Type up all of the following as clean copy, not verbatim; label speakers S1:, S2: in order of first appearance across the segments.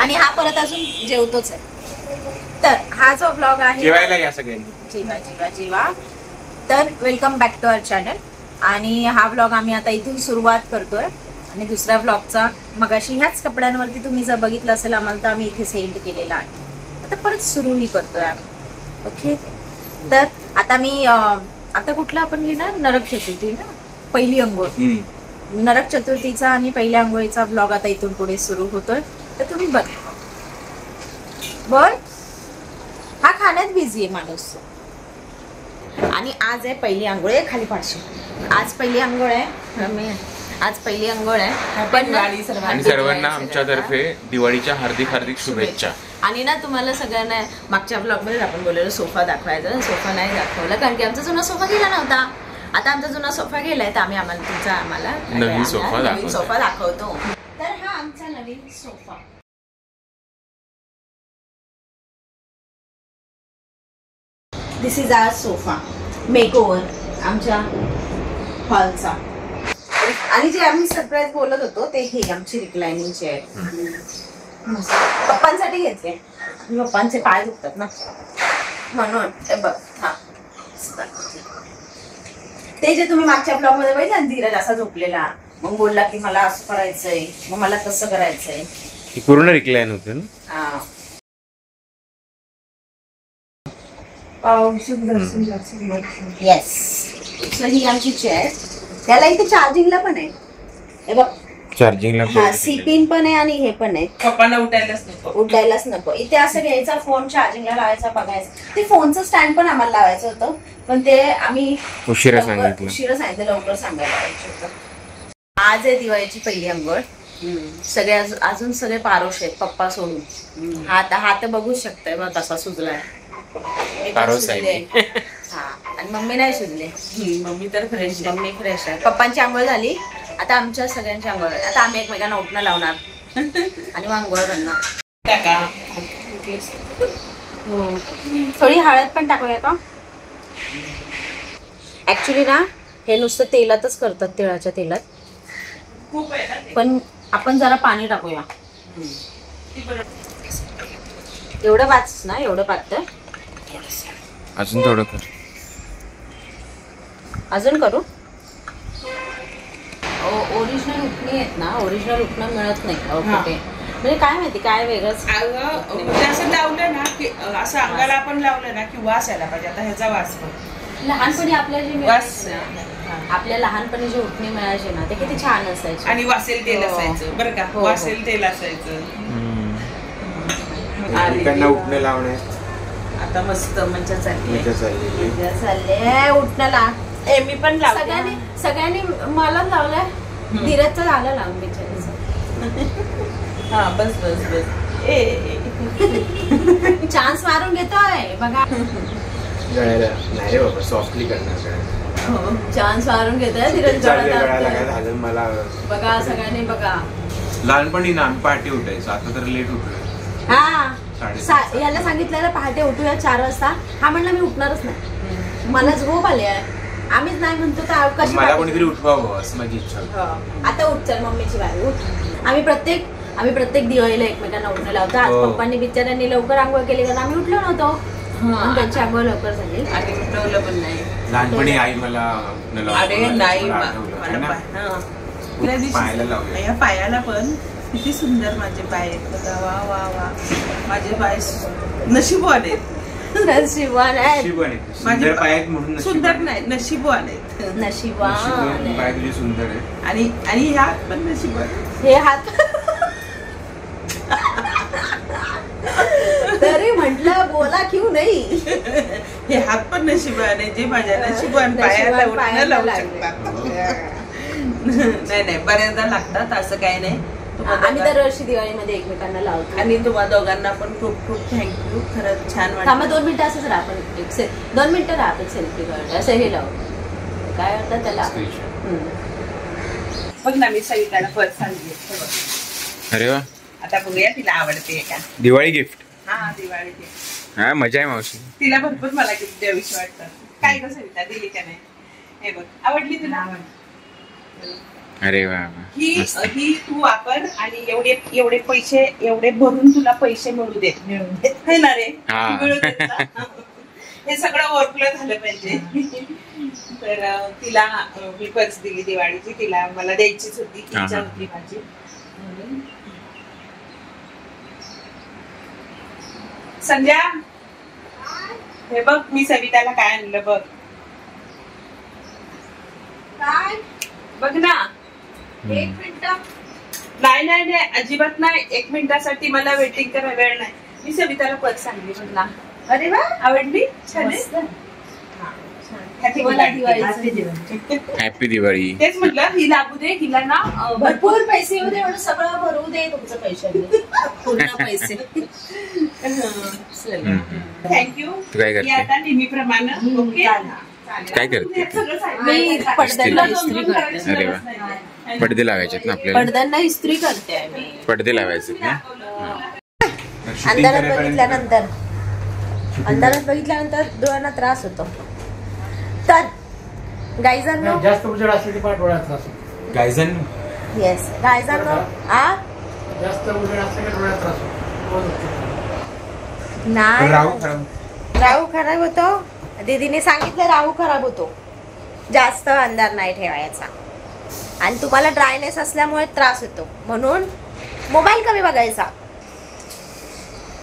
S1: आणि हा परत अजून जेवतोच आहे. तर हा जो ब्लॉग आहे
S2: जेवायला या सगळ्यांनी.
S1: जेवा जेवा जेवा. तर welcome back to our channel. आणि हा ब्लॉग आम्ही आता इथून सुरुवात करतोय आणि दुसऱ्या ब्लॉगचा मगाशी ह्याच कपड्यांवरती तुम्ही जर बघितलं असेल आम्हाला तर आम्ही इथे सेंड केलेला आहे. आता परत सुरूही करतोय आम्ही. ओके. तर आता मी आता कुठला आपण घेणार नरक चतुर्थी ना पहिली अंघोळ. नरक चतुर्थीचा आणि पहिल्या अंघोळीचा ब्लॉग आता इथून पुढे सुरू होतोय. तर तुम्ही बघ बर. हा खाण्यात बिझी आहे माणूस. आणि आज आहे पहिली अंघोळ आहे. खाली पाडशी आज पहिली अंघोळ आहे. आज पहिली अंघोळ आहे. पण
S2: आणि सर्वांना आमच्यातर्फे दिवाळीच्या हार्दिक हार्दिक शुभेच्छा.
S1: आणि ना तुम्हाला सगळ्यांना मागच्या ब्लॉग मध्ये आपण बोललेलो सोफा दाखवायचा. सोफा नाही दाखवला कारण की आमचा जुना सोफा गेला नव्हता. आता आमचा जुना सोफा गेलाय तर आम्हाला
S2: नवीन सोफा
S1: दाखवतो. तर हा आमचा नवीन sofa. This is our sofa makeover आमच्या हॉलचा. आणि जे आम्ही सरप्राईज बोलत होतो ते हे आमची रिक्लायनिंग चेअर पप्पांसाठी घेतले. पप्पांचे पाय दुखतात ना म्हणून ते बघ. हा ते जे तुम्ही मागच्या ब्लॉग मध्ये बघितलं ना धीरज असा झोपलेला मग बोलला की मला असं करायचंय मग मला तसं करायचंय.
S2: पूर्ण रिक्लाइन होते ना.
S1: येस. ही आमची चेअर. त्याला इथे चार्जिंगला पण आहे. हे बघ चार्जिंगला सी पिन पण आहे आणि हे पण आहे.
S3: पप्पांना
S1: उठायलाच नको. इथे असं घ्यायचा फोन चार्जिंगला लावायचा बघायचं. ते फोनचं स्टँड पण आम्हाला लावायचं होतं पण ते आम्ही
S2: उशिरा सांगितलं
S1: लवकर सांगायला लावायचं होतं. आज आहे दिवाळीची पहिली अंघोळ. सगळे अजून सगळे पारोश आहेत पप्पा सोडून. हा तर बघूच शकताय मग तसा सुजलाय. आणि मम्मी नाही सुजले.
S3: मम्मी तर फ्रेश.
S1: मम्मी फ्रेश आहे. पप्पांची आंघोळ झाली. आता आमच्या सगळ्यांची आंघोळ. आता आम्ही एकमेकांना उठणं लावणार आणि मग आंघोळ करणार. थोडी हळद पण टाकूया का. ऍक्च्युली ना हे नुसतं तेलातच करतात तिळाच्या तेलात पण आपण जरा पाणी टाकूया. एवढं वाच ना एवढं पातळ.
S2: अजून थोडं कर.
S1: अजून करू. ओरिजिनल उठणी आहेत ना. ओरिजिनल उठणं मिळत नाही कुठे. म्हणजे काय माहिती काय वेगळंच.
S3: म्हणजे असं लावलं ना की असं अंगाला आपण लावलं ना की वास यायला पाहिजे. आता ह्याचा वास
S1: लहानपणी आपल्या जे वास आपल्या लहानपणी जे उठणे मिळायचे ना ते किती छान असायचे.
S3: आणि वासेल तेल असायचं बरं का. वासेल तेल असायचं.
S2: उठणं लावणे
S1: आता मस्त मजा चालली उठण्याला.
S3: मी पण लावते.
S1: सगळ्यांनी मला लावलंय. धीरजचं झालं लावून बिचारीचं.
S3: हा बस बस बस.
S1: चान्स मारून घेतोय बघा.
S2: नाही बाबा सॉफ्टली करणार.
S1: चान्स मारून घेतोय धीरज.
S2: मला
S1: बघा सगळ्यांनी बघा.
S2: लहानपणी ना पहाटे उठायचं. आता तर लेट उठलोय.
S1: हा याला सांगितलेलं पहाटे उठूया 4 वाजता. हा म्हणला मी उठणारच नाही मला झोप आली आहे. आम्हीच नाही म्हणतो तर
S2: मला कोणीतरी उठवावं असं माझी इच्छा.
S1: आता उठ चल मम्मीची बारी उठ. आम्ही प्रत्येक दिवाळीला एकमेकांना उठणं लावतो. आज पप्पांनी बिचाऱ्यांनी लवकर आंघोळ केली कारण आम्ही उठलो नव्हतो. त्यांची आंघोळ लवकर झाली
S3: आणि उठवलं पण नाही.
S2: लहानपणी आई मला
S3: अरे नाही या पायाला पण किती सुंदर माझे पाय आहेत बघा. वा वा वा. माझे पाय नशीबवान आहेत.
S1: नशीबवान आहेत.
S2: सुंदर पाय आहेत म्हणून
S3: सुंदर नाही नशीबवान आहेत.
S1: नशीबवान
S2: पाय तुझे सुंदर आहे.
S3: आणि हे हात पण नशीबवान.
S1: हे हात तरी म्हटलं बोला क्यों नाही.
S3: हे हात पण नशीबवान आहे जे माझ्या नशीबवान पायाला उठणं लावू शकतात. नाही बऱ्याचदा लागतात असं काही नाही.
S1: आम्ही दरवर्षी दिवाळीमध्ये एकमेकांना लावतो.
S3: आणि तुम्हा दोघांना पण खूप खूप थँक्यू. खरंच छान वाटतं.
S1: थांबा 2 मिनिटं असंच राहा. आपण 2 मिनिटं राहा. आपण सेल्फी काढतो असं हे लावू काय वाटतं त्याला.
S3: बघ ना मी सविताला पर्स आणली.
S2: अरे वा.
S3: आता बघूया तिला आवडते का.
S2: दिवाळी गिफ्ट.
S3: हा दिवाळी गिफ्ट.
S2: हा मजा आहे मावशी.
S3: तिला भरपूर मला गिफ्ट द्यावीशी वाटतं. काय ग सविता दिली का नाही. हे बघ आवडली तुला.
S2: अरे वा
S3: ही तू वापर आणि एवढे पैसे एवढे भरून तुला पैसे मिळू देत है ना रे?
S2: हा.
S3: मिळू देत ना? हे सगळं ओळखलं झालं पाहिजे. तर तिला मी पर्स दिली दिवाळीची, तिला मला द्यायचीच होती, इच्छा होती माझी. संध्या हे बघ मी सविताला काय आणलं बघ.
S1: काय?
S3: बघ ना.
S1: 1 मिनिट.
S3: नाही अजिबात नाही. 1 मिनिटासाठी मला वेटिंग करा वेळ नाही. मी सविताला पर्स आणली म्हणला.
S1: अरे वा,
S3: आवडली? छान आहे. Happy
S2: happy Diwali.
S3: तेच म्हटलं ही लागू दे, हिला ना
S1: भरपूर पैसे येऊ दे, एवढं सगळं भरवू दे तुमचं पैशाने. पूर्ण पैसे.
S3: थँक्यू.
S2: तू काय करते?
S3: आता नेहमीप्रमाणे ओके.
S2: काय करते?
S1: मी पडद्यांना इस्त्री करते.
S2: अरे वा, पडदे लावायचे ना आपल्याला.
S1: पडद्यांना इस्त्री करते मी.
S2: पडदे लावायचे ना.
S1: अंधारात बघितल्यानंतर डोळ्यांना त्रास होतो. तर गायजांनो,
S4: जास्त उजेड असले की डोळ्यात त्रास होतो.
S1: येस गायजांनो,
S4: जास्त उजेड असले की डोळ्यात त्रास होतो.
S1: नाही
S2: राहू
S1: राहू खराब होतो. दीदीने सांगितलं राहू खराब होतो, जास्त अंधार नाही ठेवायचा. आणि तुम्हाला ड्रायनेस असल्यामुळे त्रास होतो, म्हणून मोबाईल कमी बघायचा.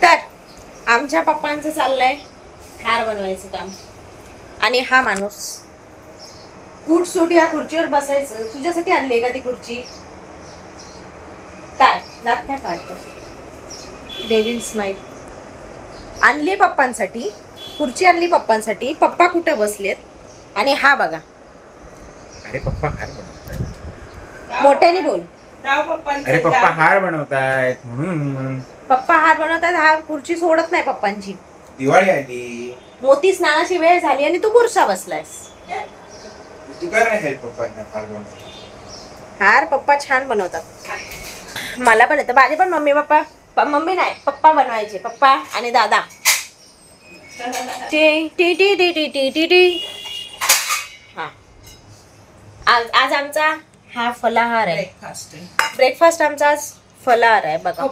S1: तर आमच्या पप्पांचं चाललंय हार बनवायचं काम. आणि हा माणूस कूट सूट या खुर्चीवर बसायचं. तुझ्यासाठी आणली का ती खुर्ची? काय दात काय काढतो? डेव्हिल स्माईल आणली पप्पांसाठी, खुर्ची आणली पप्पांसाठी. पप्पा कुठं बसलेत आणि हा बघा.
S2: अरे पप्पा हार बनवतायत.
S1: मोठ्याने बोल.
S2: अरे पप्पा हार बनवतायत म्हणून.
S1: पप्पा हार बनवतात. हा खुर्ची सोडत नाही पप्पांची.
S2: दिवाळी आली,
S1: मोती स्नानाची वेळ झाली आणि तू खुर्चा बसलायस.
S2: तू काय नाही पप्पांना हार बनवतात.
S1: हार पप्पा छान बनवतात. मला पण येतं. माझे पण मम्मी पप्पा, मम्मी नाही पप्पा बनवायचे. पप्पा आणि दादा. T T T T T T T T. हा, आज आमचा हा फलाहार आहे. ब्रेकफास्ट आमचा आज फलाहार आहे बघा.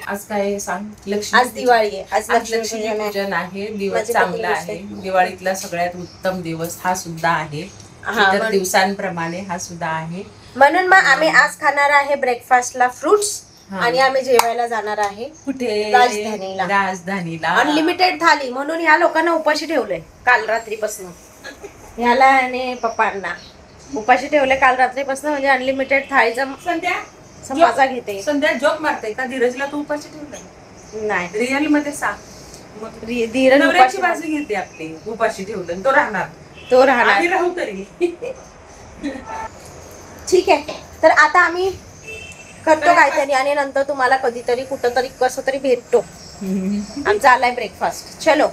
S3: आज काय सांग?
S1: आज दिवाळी आहे. आज
S3: लक्ष्मी
S1: लक्ष्मी
S3: पूजन आहे. दिवस
S1: माझी
S3: चांगला
S1: पहिली
S3: आहे. दिवाळीतला सगळ्यात उत्तम दिवस हा सुद्धा आहे.
S1: हा,
S3: इतर दिवसांप्रमाणे हा सुद्धा आहे.
S1: म्हणून मग आम्ही आज खाणार आहे ब्रेकफास्टला फ्रुट्स. आणि आम्ही जेवायला जाणार आहे
S3: कुठे?
S1: राजधानीला. अनलिमिटेड थाली. म्हणून ह्या लोकांना उपाशी ठेवलंय काल रात्रीपासून. ह्याला आणि पप्पांना उपाशी ठेवले काल रात्रीपासून. म्हणजे अनलिमिटेड थाळीचा मजा घेते.
S3: संध्या जॉब मारते का? धीरजला तू उपाशी ठेवलं
S1: नाही.
S3: रिअल मध्ये सांग.
S1: धीरज
S3: नवऱ्याची
S1: उपाशी
S3: बाजू घेते आपली. उपाशी ठेवलं तो राहणार.
S1: तो राहणार.
S3: आम्ही राहू तरी.
S1: ठीक आहे. तर आता आम्ही करतो काहीतरी आणि नंतर तुम्हाला कधीतरी कुठंतरी कसं तरी भेटतो. आमचा आलाय ब्रेकफास्ट. चलो.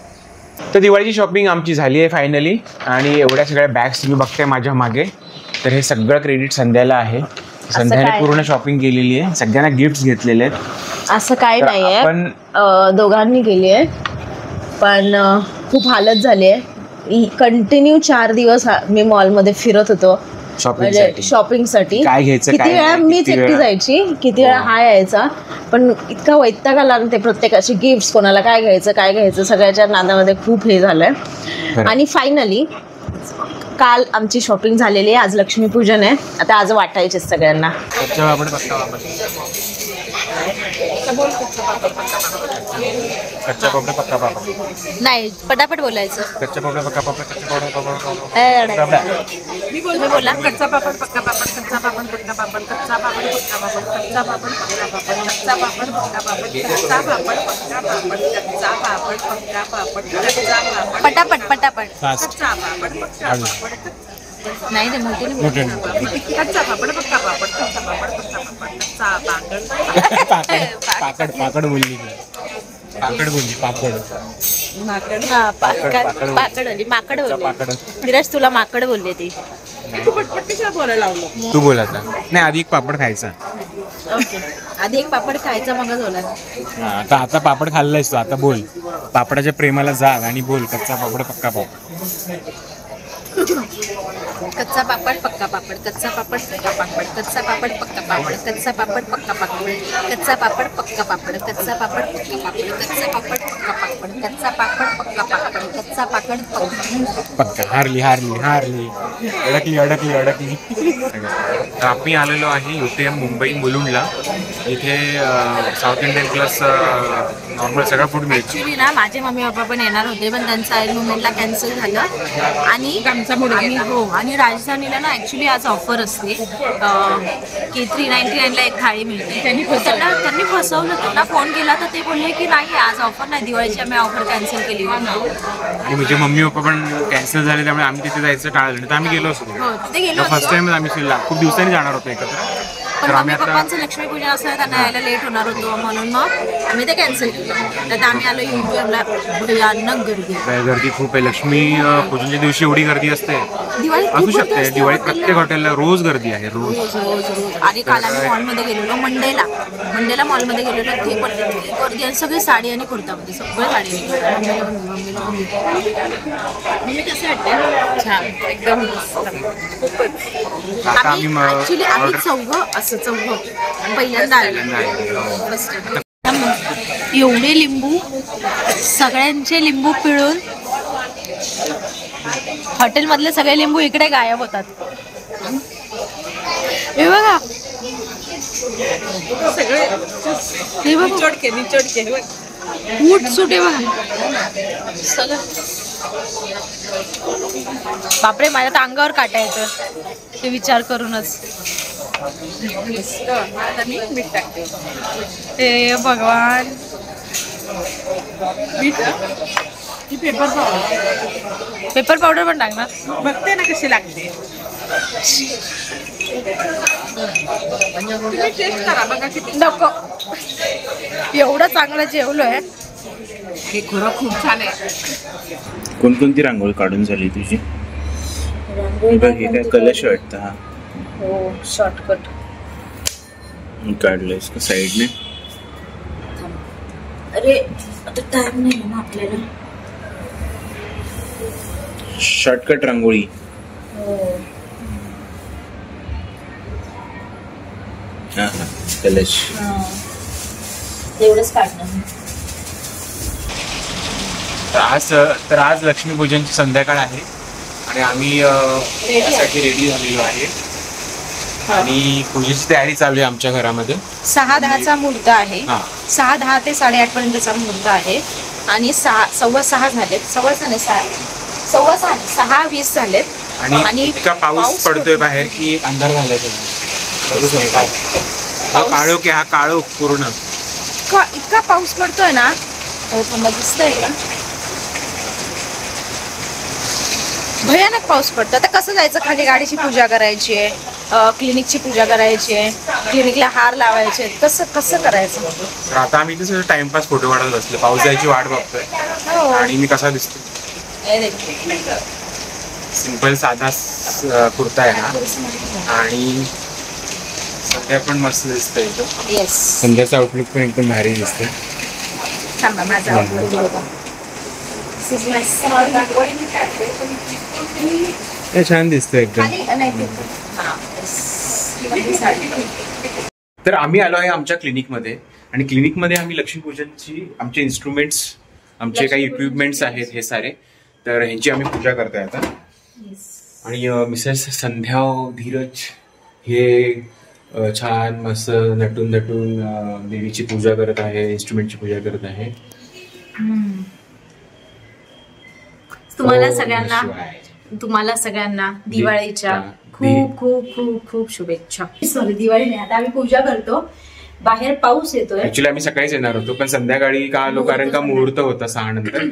S2: तर दिवाळीची शॉपिंग आमची झाली आहे फायनली. आणि एवढ्या सगळ्या बॅग्स तुम्ही बघताय माझ्या मागे, तर हे सगळं क्रेडिट संध्याला आहे. संध्याने पूर्ण शॉपिंग केलेली आहे. सगळ्यांना गिफ्ट घेतलेले आहेत.
S1: असं काय
S2: तर
S1: नाहीये.
S2: आपण
S1: दोघांनी केली आहे, पण खूप हालत झाली आहे. कंटिन्यू 4 दिवस मी मॉलमध्ये फिरत होतो शॉपिंगसाठी.
S2: काय घ्यायचं,
S1: किती वेळा मीच एकटी जायची, किती वेळा हा यायचा. पण इतका वैताग आला ना ते प्रत्येकाची गिफ्ट, कोणाला काय घ्यायचं सगळ्याच्या नादामध्ये खूप हे झालंय. आणि फायनली काल आमची शॉपिंग झालेली आहे. आज लक्ष्मीपूजन आहे. आता आज वाटायचे सगळ्यांना.
S2: कच्चा पापड पक्का पापड.
S1: नाही पटापट बोलायचं.
S2: कच्चा पापड पक्का पापड.
S1: तुम्ही बोला.
S3: कच्चा पापड पक्का पापड. कच्चा पापड पक्का पापड. कच्चा पापड पक्का पापड. कच्चा पापड पक्का पापड. कच्चा पापड पक्का पापड. कच्चा पापड पक्का पापड. कच्चा पापड पक्का पापड. कच्चा पापड
S1: पटापट पटापट.
S3: कच्चा पापड पक्का पापड.
S1: नाही रे मोठे
S3: कच्चा पापड पक्का पापड. कच्चा पापड पक्का पापड. कच्चा पापड.
S2: पाकड बोलली. पाकड बोलली. पापड.
S1: पाकड बोलली. माकड बोलली. धीरज तुला माकड बोलली ती.
S3: तू पटपट कशाला बोलायला लावलं?
S2: तू बोलायचा नाही. आधी एक पापड खायचा.
S1: ओके. आधी एक पापड खायचा मगच बोला.
S2: आता पापड खाल्लायस तू. आता बोल. पापडाच्या प्रेमाला जाग आणि बोल. कच्चा पापड पक्का पापड.
S3: कच्चा पापड पक्का पापड, कच्चा पापड पक्का पापड, कच्चा पापड पक्का पापड, कच्चा पापड पक्का पापड, कच्चा पापड पक्का पापड, कच्चा पापड पक्का पापड, कच्चा पापड पक्का पापड, कच्चा पापड पक्का पापड, कच्चा पापड
S2: पक्का. हारली अडकली. तर आम्ही आलेलो आहे UTM मुंबई मुलुंडला. इथे साऊथ इंडियन प्लस नॉर्मल सगळं फूड मिळतं.
S1: ऍक्च्युली ना माझे मम्मी पप्पा पण येणार होते, पण त्यांचं आय मुवमेंटला कॅन्सल झालं. आणि राजधानीला ना ऍक्च्युली आज ऑफर असते की 399 ला एक थाळी मिळते. त्यांनी फसवलं. त्यांना फोन केला तर ते बोलले की नाही आज ऑफर नाही, दिवाळीची आम्ही ऑफर कॅन्सल केली.
S2: आणि म्हणजे मम्मी पप्पा पण कॅन्सल झाले, त्यामुळे आम्ही तिथे जायचं टाळलं. तर आम्ही गेलो असतो.
S1: तिथे गेलो
S2: फर्स्ट टाइम आम्ही खूप दिवसांनी जाणार होतो एकत्र.
S1: पण
S2: तर आम्ही
S1: मम्मी पप्पांचं लक्ष्मीपूजन असलं त्यांना यायला लेट होणार होतो, म्हणून मग आम्ही ते कॅन्सल केलं. तर आम्ही आलो UTMला. भयानक गर्दी
S2: खूप आहे. लक्ष्मी पूजनच्या दिवशी एवढी गर्दी असते.
S1: दिवाळीत
S2: असू शकते. दिवाळीत प्रत्येक हॉटेलला रोज गर्दी आहे. रोज.
S1: आणि काल आम्ही मॉलमध्ये गेलेलो मंडेला मॉलमध्ये गेलेलो. ते पण गर्दी आणि सगळे साडी आणि कुर्तामध्ये सगळं साडी. मम्मी कसं वाटतं?
S3: छान एकदम
S1: आम्ही चौघं पहिल्यांदा आलो. एवढे लिंबू, सगळ्यांचे लिंबू पिळून हॉटेलमधले सगळे लिंबू इकडे गायब होतात. हे बघा
S3: सगळे
S1: हे बघा
S3: निचोडके
S1: ऊट सुटे बघा सगळं. बापरे, माझ्या तर अंगावर काटा येतं ते विचार करूनच.
S3: आता मी मीठ टाकते.
S1: हे भगवान.
S3: मीठ ही
S1: पेपर पावडर पण टाकणार.
S3: बघते ना कशी लागते. तुम्ही टेस्ट करा बघा किती.
S1: नको, एवढं चांगलं जेवलोय.
S3: हे खरं खूप छान आहे.
S2: कोणकोणती रांगोळी काढून झाली तुझी? हे काय कलश वाटतं. हा
S1: हो, शॉर्टकट
S2: काढलंयस का साईडने?
S1: अरे आता टाइम नाही ना आपल्याला.
S2: शॉर्टकट रांगोळी. हा कलश
S1: एवढंच काढणं.
S2: तर आज लक्ष्मीपूजनची संध्याकाळ आहे आणि आम्ही त्यासाठी रेडी झालेलो आहे. आणि पूजेची तयारी चालू आहे आमच्या घरामध्ये.
S1: 6:10चा मुहूर्त आहे. 6:10 ते 8:30 पर्यंतचा मुहूर्त आहे. आणि 6:15 झालेत. 6:20 झालेत.
S2: आणि इतका पाऊस पडतोय बाहेर की अंधार झालाय. काळोख हा काळोख पूर्ण.
S1: इतका पाऊस पडतोय ना, तुम्हाला दिसतंय का? भयानक पाऊस पडतो. आता कसं जायचं खाली? गाडीची पूजा करायची आहे, क्लिनिकची पूजा करायची आहे, क्लिनिकला हार लावायचे. कसं करायचं?
S2: तर आता आम्ही तसं टाइमपास फोटो काढत बसलो. पाऊस जायची वाट बघतोय. आणि मी कसा दिसतो? सिंपल साधा कुर्ता आहे हा. आणि सध्या पण मस्त दिसतंय.
S1: येस,
S2: संध्याचा आउटलुक पण एकदम भारी दिसतोय.
S1: थांबा माझा आउटलुक बघा.
S2: छान दिसतोय एकदम. तर आम्ही आलो आहे आमच्या क्लिनिकमध्ये. आणि क्लिनिकमध्ये आम्ही लक्ष्मीपूजनची आमचे इन्स्ट्रुमेंट्स, आमचे काही इक्विपमेंट्स आहेत हे सारे, तर ह्यांची आम्ही पूजा करतोय आता. आणि मिसेस संध्या धीरज हे छान मस्त नटून देवीची पूजा करत आहे, इन्स्ट्रुमेंटची पूजा करत आहे.
S1: तुम्हाला सगळ्यांना दिवाळीच्या खूप खूप खूप खूप शुभेच्छा. सॉरी, दिवाळी नाही, आता आम्ही पूजा करतो. बाहेर पाऊस येतोय.
S2: ऍक्च्युली आम्ही सकाळीच येणार होतो, पण संध्याकाळी का आलो कारण का मुहूर्त होता 6 नंतर.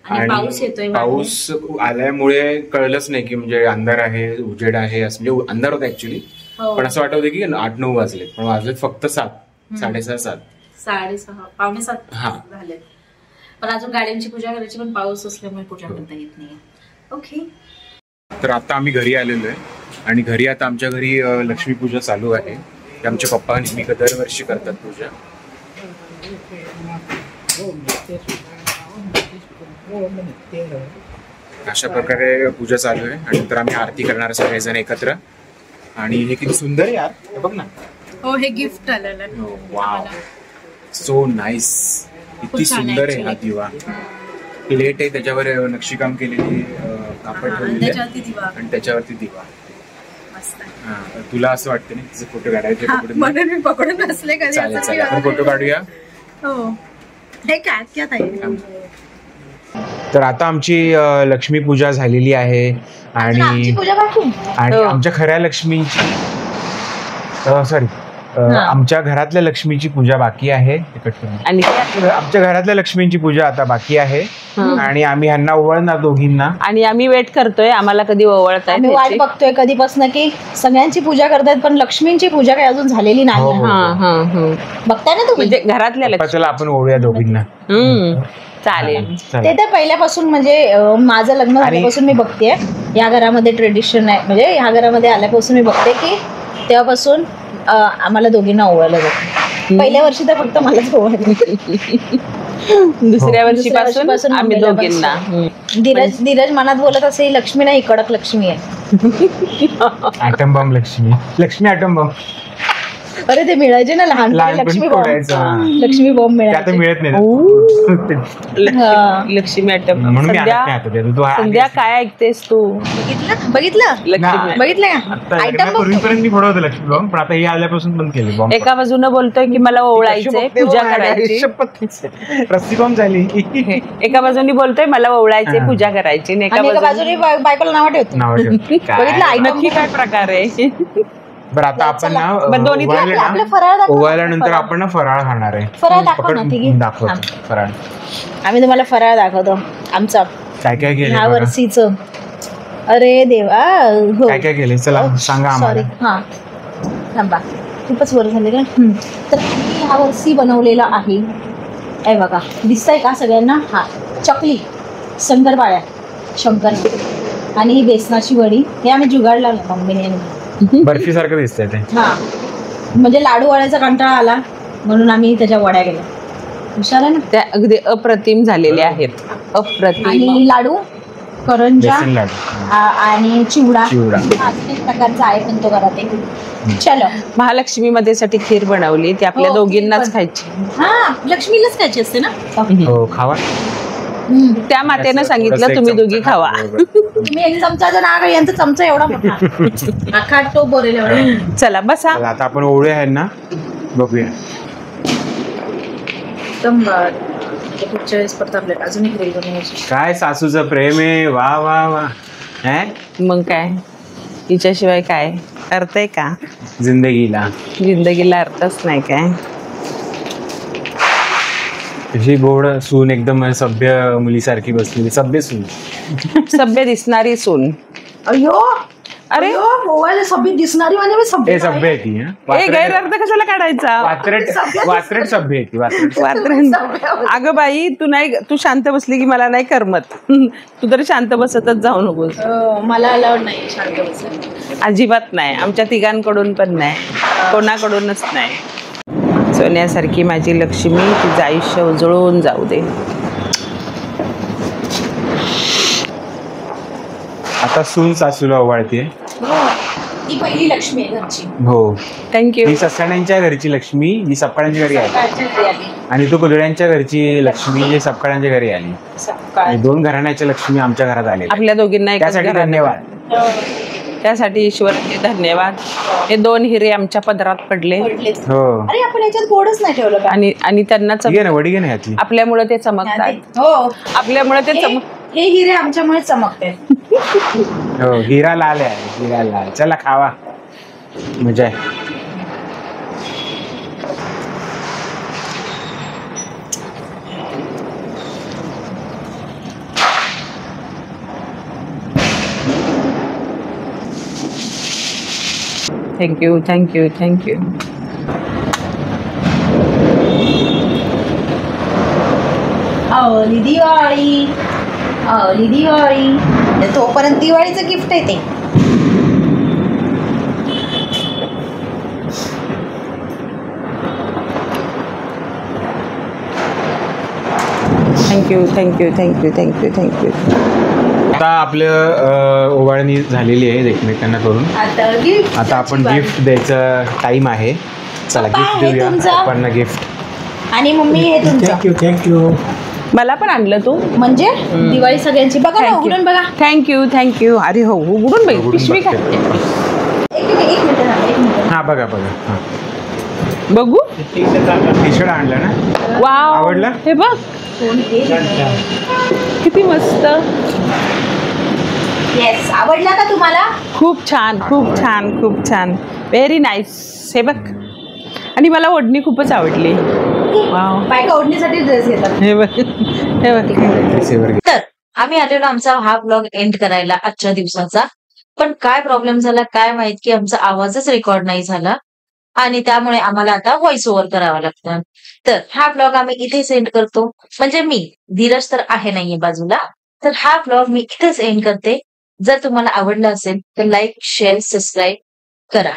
S1: आणि पाऊस येतोय.
S2: पाऊस आल्यामुळे कळलंच नाही की म्हणजे अंधार आहे, उजेड आहे, असं म्हणजे अंधार होता ऍक्च्युली. पण असं वाटत होतं की 8-9 वाजलेत, पण वाजलेत फक्त 7, 6:30, 7,
S1: 6:30, 6:45 झालेत. पण अजून गाड्यांची पूजा करायची, पण पाऊस असल्यामुळे पूजा करता येत नाही. ओके.
S2: तर आता आम्ही घरी आलेलो आहे. आणि घरी आता आमच्या घरी लक्ष्मीपूजा चालू आहे. आमचे पप्पा नेहमी दरवर्षी करतात पूजा. अशा प्रकारे पूजा चालू आहे आणि नंतर आम्ही आरती करणार सगळेजण एकत्र. आणि हे किती सुंदर आहे यार, हे बघ ना.
S1: हो, हे गिफ्ट आलेलं आहे.
S2: Wow, so nice. किती सुंदर आहे हा दिवा. प्लेट आहे, त्याच्यावर नक्षीकाम केलेली कापड ठेवलेली
S1: त्याच्यावरती दिवा.
S2: आणि त्याच्यावरती दिवा.
S1: मस्त आहे.
S2: हा, तुला असं वाटतं ना तिचे फोटो काढायचे?
S1: म्हणून मी पकडून बसले कधी.
S2: चालेल चालेल, आपण फोटो काढूया.
S1: हो, हे काय आहे.
S2: तर आता आमची लक्ष्मी पूजा झालेली आहे आणि
S1: पूजा बाकी.
S2: आमच्या खऱ्या लक्ष्मीची सॉरी आमच्या घरातल्या लक्ष्मीची पूजा बाकी आहे.
S3: आणि
S2: आमच्या घरातल्या लक्ष्मींची पूजा आता बाकी आहे आणि आम्ही ह्यांना ओवळणार दोघींना.
S3: आणि आम्ही वेट करतोय, आम्हाला कधी ओवळताय.
S1: आम्ही वाट बघतोय कधीपासून की सगळ्यांची पूजा करतायत, पण लक्ष्मींची पूजा काही अजून झालेली नाही. बघताय ना तुम्ही,
S3: म्हणजे घरातल्या लक्ष्मी.
S2: चला आपण ओवळूया दोघींना.
S3: चालेल.
S1: ते तर पहिल्यापासून म्हणजे माझं लग्न झाल्यापासून मी बघतेय. या घरामध्ये ट्रेडिशन आहे, म्हणजे ह्या घरामध्ये आल्यापासून मी बघते की तेव्हापासून आम्हाला दोघींना ओवायला जातो. पहिल्या वर्षी तर फक्त मलाच ओवायला,
S3: दुसऱ्या वर्षीपासून आम्ही दोघींना.
S1: धीरज मनात बोलत असे, लक्ष्मी नाही कडक लक्ष्मी आहे.
S2: Atom bomb Lakshmi, Lakshmi atom bomb.
S1: अरे ते मिळायचे ना लहान लक्ष्मी बॉम्ब. लक्ष्मी बॉम्ब
S2: आता मिळत नाही.
S3: लक्ष्मी आयटम.
S2: म्हणून
S3: संध्या काय ऐकतेस तू?
S1: बघितलं आयटम
S2: पूर्वीपर्यंत मी फोडत होतो लक्ष्मी बॉम्ब, पण आता हे आल्यापासून बंद केले बॉम्ब.
S3: एका बाजूने बोलतोय की मला ओवळायचंय, पूजा करायची.
S2: रस्सी बॉम्ब झाली.
S3: एका बाजूने बोलतोय मला ओवळायचंय, पूजा करायची. आणि एका
S1: बाजूने बायकोला नाव ठेवतो.
S3: बघितलं नक्की काय प्रकार आहे.
S2: बरं आता आपण ना
S1: ओवायला
S2: नंतर आपण ना फराळ खाणार आहे.
S1: फराळ दाखव.
S2: फराळ
S1: आम्ही तुम्हाला फराळ दाखवतो आमचा
S2: काय काय केलं
S1: ह्या वर्षीच. अरे देवा,
S2: काय काय केले चला सांगा आम्हाला.
S1: हा थांबा, खूपच वर झाले का. तर ह्या वर्षी बनवलेला आहे, हे बघा दिसतंय का सगळ्यांना. हा, चकली, शंकरपाळ्या, शंकर आणि बेसनाची वडी. हे आम्ही जुगाड लावलं मम्मीने.
S2: बर्फी सारखं दिसतंय ते.
S1: हा, म्हणजे लाडू वड्याचा कंटाळा आला म्हणून आम्ही त्याच्या वड्या केल्या. हुशार आहे ना.
S3: त्या अगदी अप्रतिम झालेल्या आहेत, अप्रतिम.
S1: आणि लाडू, करंजा आणि चिवडा. एक प्रकारचा आहे पण तो घरात आहे. चलो,
S3: महालक्ष्मी मध्ये साठी खीर बनवली, ती आपल्या दोघींनाच खायची.
S1: हा, लक्ष्मीलाच खायची असते ना.
S2: हो, खावा.
S3: त्या मातेनं सांगितलं तुम्ही दोघी खावा.
S1: तुम्ही एक चमचा ना, यांचा चमचा एवढा मोठा अख्खा तो बोरेल एवढा.
S3: चला बसा.
S2: आता आपण ओवळे आहेत ना, बघूया.
S1: पुढच्या वेळेस परत आपल्याला अजून एक रेल बनवायची.
S2: काय सासूचं प्रेम आहे. वा वा वा.
S3: मग काय, हिच्याशिवाय काय अर्थ आहे का
S2: जिंदगीला?
S3: जिंदगीला अर्थच नाही काय.
S2: अशी गोड सून, एकदम सभ्य मुलीसारखी बसलेली. सभ्य सून,
S3: सभ्य दिसणारी सून.
S1: अयो,
S3: अरे
S1: ओवायला सभ्य दिसणारी म्हणजे मी सभ्य.
S2: सभ्य आहे ती.
S3: गैरअर्थ कशाला काढायचा.
S2: वात्रट सभ्य आहे ती.
S3: वात्रट. अगं बाई, तू शांत बसली की मला नाही करमत. तू तरी शांत बसतच जाऊ नकोस.
S1: मला अलाउड नाही शांत बसायला.
S3: अजिबात नाही, आमच्या तिघांकडून पण नाही, कोणाकडूनच नाही. सोन्यासारखी माझी लक्ष्मी, तिचं आयुष्य उजळून जाऊ दे.
S2: आता सून सासूला ओवाळते.
S1: ती पहिली लक्ष्मी आहे घरची.
S2: हो,
S3: थँक्यू.
S2: ही ससाण्यांच्या घरची लक्ष्मी, ही सपकाळ्यांच्या घरी आली. आणि तू कुदळ्यांच्या घरची लक्ष्मी, जी सपकाळ्यांच्या घरी आली. आणि दोन घराण्याच्या लक्ष्मी आमच्या घरात आले.
S3: आपल्या दोघींना
S2: त्यासाठी धन्यवाद.
S3: त्यासाठी ईश्वराचे धन्यवाद. हे दोन हिरे आमच्या पदरात पडले.
S2: हो.
S1: अरे आपण याच्यात गोडच नाही ठेवलं का?
S3: आणि त्यांना
S2: वडी घे ना यातली.
S3: आपल्यामुळे ते चमकतात.
S1: हो,
S3: आपल्यामुळे ते
S1: हे हिरे आमच्यामुळे चमकते.
S2: हो, हिरा लाल आहे, हिरा लाल. चला खावा, मजा आहे.
S3: Thank you, thank you, thank you.
S1: आवली दिवाळी, आवली दिवाळी. तोपर्यंत दिवाळीचं गिफ्ट आहे ते.
S3: Thank you, thank you, thank you, thank you, thank you.
S2: आता आपलं ओवाळणी झालेली आहे एकमेकांना करून. आता आपण गिफ्ट द्यायचा टाइम आहे. चला
S1: पप्पा,
S2: गिफ्ट
S1: हे
S2: देऊया
S1: तुमचं.
S2: पप्पांना गिफ्ट.
S1: आणि मम्मी हे तुमचं
S4: थँक्यू.
S5: मला पण आणलं तू.
S1: म्हणजे दिवाळी सगळ्यांची. बघा ना, उघडून बघा.
S5: थँक्यू. अरे हो उघडून बघ
S2: उघडून
S5: पिशवी
S2: बघते.
S5: काय
S1: एक मिनिट ना, एक मिनिट.
S2: हा बघा हा.
S5: बघू.
S2: टी शर्ट आणलं ना.
S5: वाव
S2: आवडला?
S5: हे बघ किती मस्त.
S1: येस, आवडला का तुम्हाला?
S5: खूप छान व्हेरी नाईस. हे बघ आणि मला ओढणी खूपच आवडली. वाव
S1: बायका ओढणीसाठी ड्रेस घेतात.
S5: हे बघ
S1: तर आम्ही आलेलो आमचा हा ब्लॉग एंड करायला आजच्या दिवसाचा. पण काय प्रॉब्लेम झाला काय माहित की आमचा आवाजच रेकॉर्ड नाही झाला आणि त्यामुळे आम्हाला आता व्हॉइस ओव्हर करावा लागतं. तर हा ब्लॉग आम्ही इथे सेंड करतो. म्हणजे मी, धीरज तर आहे नाहीये बाजूला. तर हा ब्लॉग मी इथेच एंड करते. जर तुम्हाला आवडला असेल तर लाईक शेअर सबस्क्राईब करा.